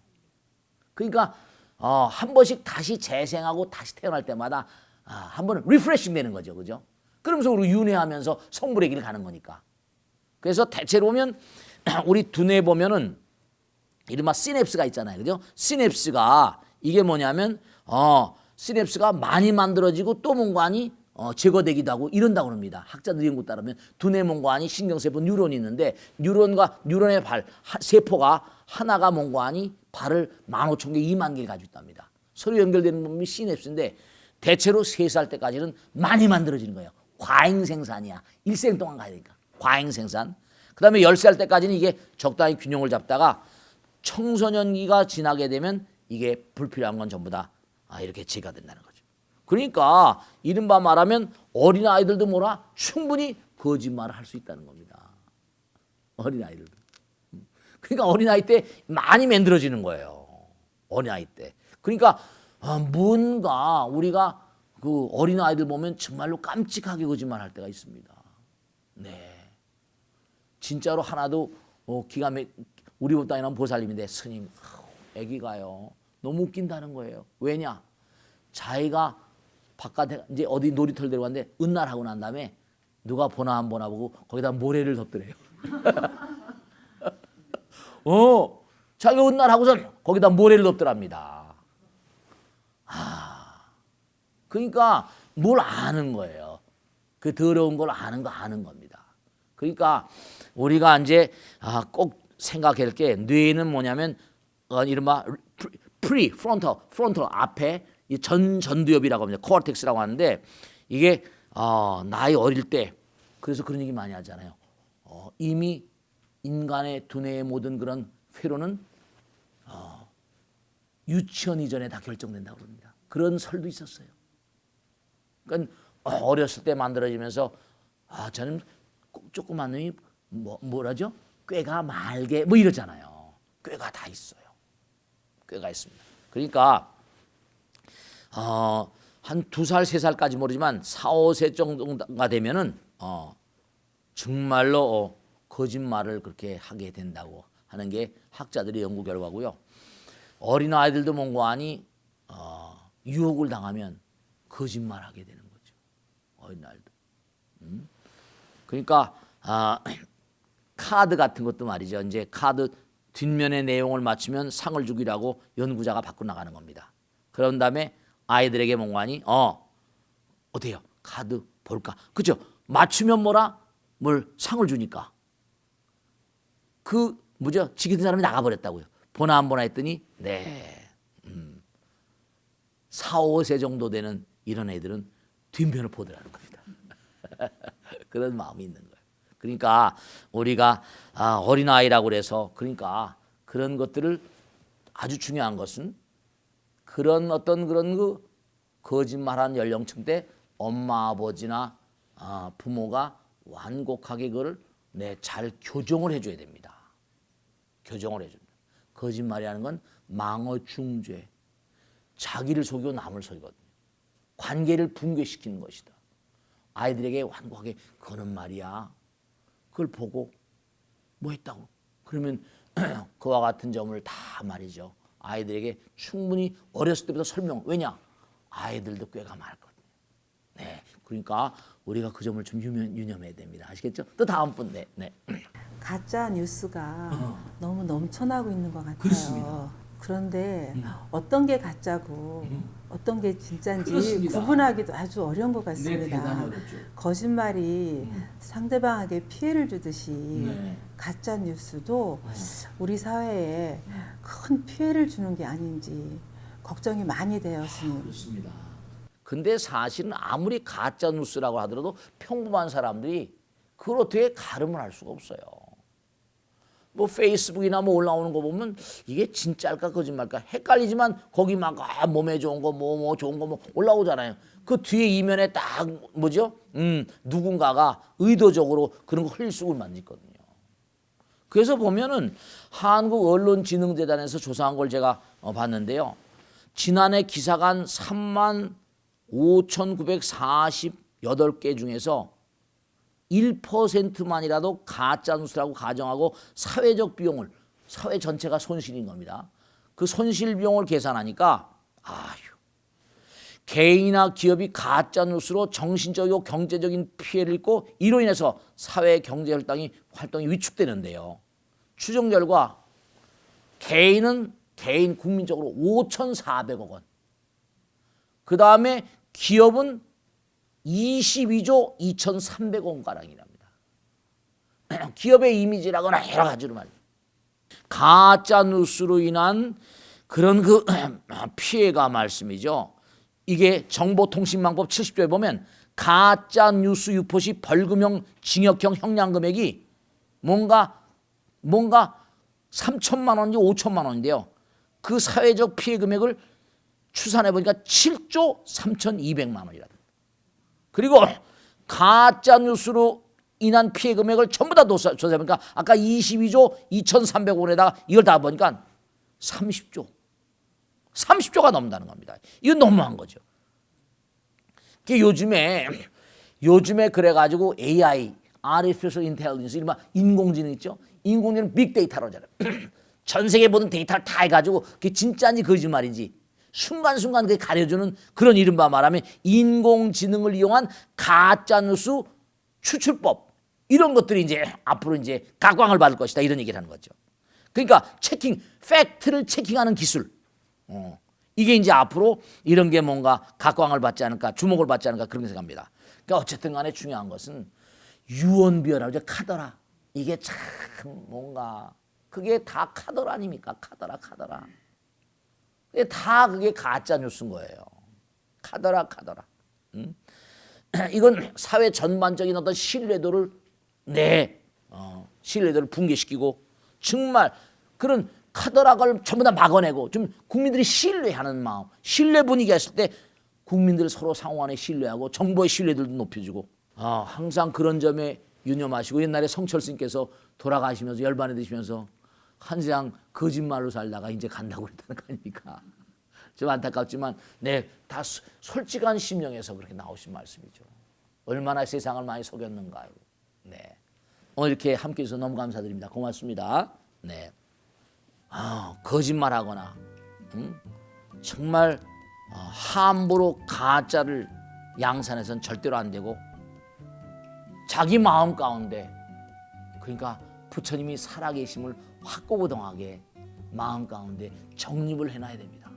그러니까 한 번씩 다시 재생하고 다시 태어날 때마다 한 번은 리프레싱 되는 거죠. 그죠? 그러면서 우리 윤회하면서 성불의 길을 가는 거니까. 그래서 대체로 보면 우리 두뇌 보면은 이른바 시냅스가 있잖아요. 그죠? 시냅스가 이게 뭐냐면 시냅스가 많이 만들어지고 또 뭔가니 제거되기도 하고 이런다고 합니다. 학자들 연구 따르면 두뇌 몽관이 신경세포 뉴런이 있는데 뉴런과 뉴런의 세포가 하나가 몽관이 발을 15,000개 2만 개를 가지고 있답니다. 서로 연결되는 놈이 시냅스인데 대체로 3살 때까지는 많이 만들어지는 거예요. 과잉생산이야. 일생 동안 가야 되니까. 과잉생산. 그 다음에 10살 때까지는 이게 적당히 균형을 잡다가 청소년기가 지나게 되면 이게 불필요한 건 전부 다 이렇게 제거된다는 거죠. 그러니까 이른바 말하면 어린아이들도 뭐라 충분히 거짓말을 할 수 있다는 겁니다. 어린아이들도. 그러니까 어린아이 때 많이 만들어지는 거예요. 어린아이 때. 그러니까 뭔가 우리가 그 어린아이들 보면 정말로 깜찍하게 거짓말 할 때가 있습니다. 네. 진짜로 하나도 우리 땅에는 보살님인데 스님 애기가요 너무 웃긴다는 거예요. 왜냐? 자기가 바깥에 이제 어디 놀이터를 데려갔는데 은날하고 난 다음에 누가 보나 안 보나 보고 거기다 모래를 덮더래요. 자기가 은날하고선 거기다 모래를 덮더랍니다. 그러니까 뭘 아는 거예요. 그 더러운 걸 아는 겁니다. 그러니까 우리가 이제 꼭 생각할 게 뇌는 뭐냐면 이른바 프론털 앞에 전두엽이라고 합니다. 코어텍스라고 하는데 이게 나이 어릴 때 그래서 그런 얘기 많이 하잖아요. 이미 인간의 두뇌의 모든 그런 회로는 유치원 이전에 다 결정된다고 합니다. 그런 설도 있었어요. 그러니까 어렸을 때 만들어지면서 저는 조그만 놈이 뭐라죠? 꾀가 말게 뭐 이러잖아요. 꾀가 다 있어요. 꾀가 있습니다. 그러니까 한 2살, 3살까지 모르지만 4, 5세 정도가 되면은 정말로 거짓말을 그렇게 하게 된다고 하는 게 학자들의 연구 결과고요. 어린아이들도 뭔가 아니 유혹을 당하면 거짓말하게 되는 거죠. 어린아이들. 그러니까 카드 같은 것도 말이죠. 이제 카드 뒷면의 내용을 맞추면 상을 주기라고 연구자가 바꿔 나가는 겁니다. 그런 다음에 아이들에게 뭔가니 어때요? 카드 볼까? 그죠? 맞추면 뭘 상을 주니까 그 뭐죠? 지기던 사람이 나가버렸다고요. 보나 안 보나 했더니 네 4, 5세 정도 되는 이런 애들은 뒷면을 보더라는 겁니다. 그런 마음이 있는 거예요. 그러니까 우리가 어린아이라고 그래서 그러니까 그런 것들을 아주 중요한 것은 그런 어떤 그런 그 거짓말한 연령층 때 엄마 아버지나 부모가 완곡하게 그걸 잘 교정을 해줘야 됩니다. 교정을 해줍니다. 거짓말이라는 건 망어중죄, 자기를 속이고 남을 속이거든요. 관계를 붕괴시키는 것이다. 아이들에게 완곡하게 그거는 말이야. 그걸 보고 뭐 했다고? 그러면 그와 같은 점을 다 말이죠. 아이들에게 충분히 어렸을 때부터 설명. 왜냐? 아이들도 꾀가 많거든요. 네, 그러니까 우리가 그 점을 좀 유념해야 됩니다. 아시겠죠? 또 다음 분. 네. 가짜 뉴스가 너무 넘쳐나고 있는 것 같아요. 그렇습니다. 그런데 어떤 게 가짜고 어떤 게 진짜인지 그렇습니다. 구분하기도 아주 어려운 것 같습니다. 네, 대단히 어렵죠. 거짓말이 상대방에게 피해를 주듯이 네. 가짜 뉴스도 우리 사회에 큰 피해를 주는 게 아닌지 걱정이 많이 돼요, 스님. 그렇습니다. 근데 사실은 아무리 가짜 뉴스라고 하더라도 평범한 사람들이 그걸 어떻게 가름을 할 수가 없어요. 뭐 페이스북이나 뭐 올라오는 거 보면 이게 진짜일까 거짓말일까 헷갈리지만 거기 막 몸에 좋은 거 뭐 좋은 거 뭐 올라오잖아요. 그 뒤에 이면에 딱 뭐죠? 누군가가 의도적으로 그런 거 흘리수를 만들거든요. 그래서 보면은 한국언론진흥재단에서 조사한 걸 제가 봤는데요. 지난해 기사간 35,948개 중에서 1%만이라도 가짜 뉴스라고 가정하고 사회적 비용을 사회 전체가 손실인 겁니다. 그 손실 비용을 계산하니까 개인이나 기업이 가짜 뉴스로 정신적이고 경제적인 피해를 입고 이로 인해서 사회 경제 활동이 위축되는데요. 추정 결과 개인 국민적으로 5,400억 원. 그 다음에 기업은 22조 2,300억 원가량이랍니다. 기업의 이미지라거나 여러 가지로 말이에요. 가짜 뉴스로 인한 그런 그 피해가 말씀이죠. 이게 정보통신망법 70조에 보면 가짜 뉴스 유포 시 벌금형 징역형 형량 금액이 뭔가 3천만 원인지 5천만 원인데요. 그 사회적 피해 금액을 추산해 보니까 7조 3,200만 원이랍니다. 그리고 가짜 뉴스로 인한 피해 금액을 전부 다 조사해 보니까 아까 22조 2,300원에다가 이걸 다 보니까 30조가 넘는다는 겁니다. 이건 너무한 거죠. 요즘에 그래가지고 AI, Artificial Intelligence, 일반 인공지능 있죠? 인공지능 빅데이터로 하잖아요. 전 세계 모든 데이터를 다 해가지고 그게 진짜인지 거짓말인지 순간순간 그게 가려주는 그런 이른바 말하면 인공지능을 이용한 가짜뉴스 추출법 이런 것들이 이제 앞으로 이제 각광을 받을 것이다 이런 얘기를 하는 거죠. 그러니까 팩트를 체킹하는 기술. 이게 이제 앞으로 이런 게 뭔가 각광을 받지 않을까 주목을 받지 않을까 그런 생각합니다. 그러니까 어쨌든 간에 중요한 것은 유언비어라고 이제 카더라. 이게 참 뭔가 그게 다 카더라 아닙니까? 카더라. 그게 가짜 뉴스인 거예요. 카더라. 이건 사회 전반적인 어떤 신뢰도를 붕괴시키고 정말 그런 카더락을 전부 다 막아내고 좀 국민들이 신뢰하는 마음, 신뢰 분위기가 있을 때 국민들 서로 상호 간에 신뢰하고 정보의 신뢰도도 높여주고 항상 그런 점에 유념하시고 옛날에 성철 스님께서 돌아가시면서 열반에 드시면서 한 세상 거짓말로 살다가 이제 간다고 그랬다는 거 아닙니까? 좀 안타깝지만 다 솔직한 심령에서 그렇게 나오신 말씀이죠. 얼마나 세상을 많이 속였는가요. 오늘 이렇게 함께 해주셔서 너무 감사드립니다. 고맙습니다. 거짓말하거나 정말 함부로 가짜를 양산해서는 절대로 안 되고 자기 마음 가운데 그러니까 부처님이 살아계심을 확고부동하게 마음 가운데 정립을 해놔야 됩니다.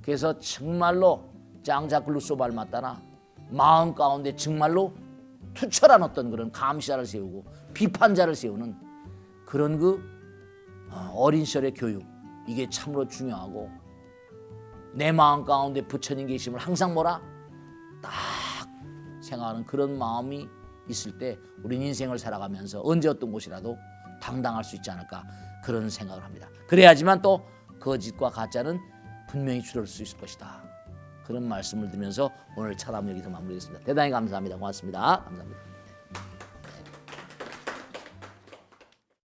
그래서 정말로 짱자글루 소발 맞다나 마음 가운데 정말로 투철한 어떤 그런 감시자를 세우고 비판자를 세우는 그런 그 어린 시절의 교육 이게 참으로 중요하고 내 마음 가운데 부처님 계심을 항상 딱 생각하는 그런 마음이 있을 때 우리는 인생을 살아가면서 언제 어떤 곳이라도 당당할 수 있지 않을까 그런 생각을 합니다. 그래야지만 또 거짓과 가짜는 분명히 줄을 수 있을 것이다. 그런 말씀을 드리면서 오늘 차담 여기서 마무리하겠습니다. 대단히 감사합니다. 고맙습니다. 감사합니다.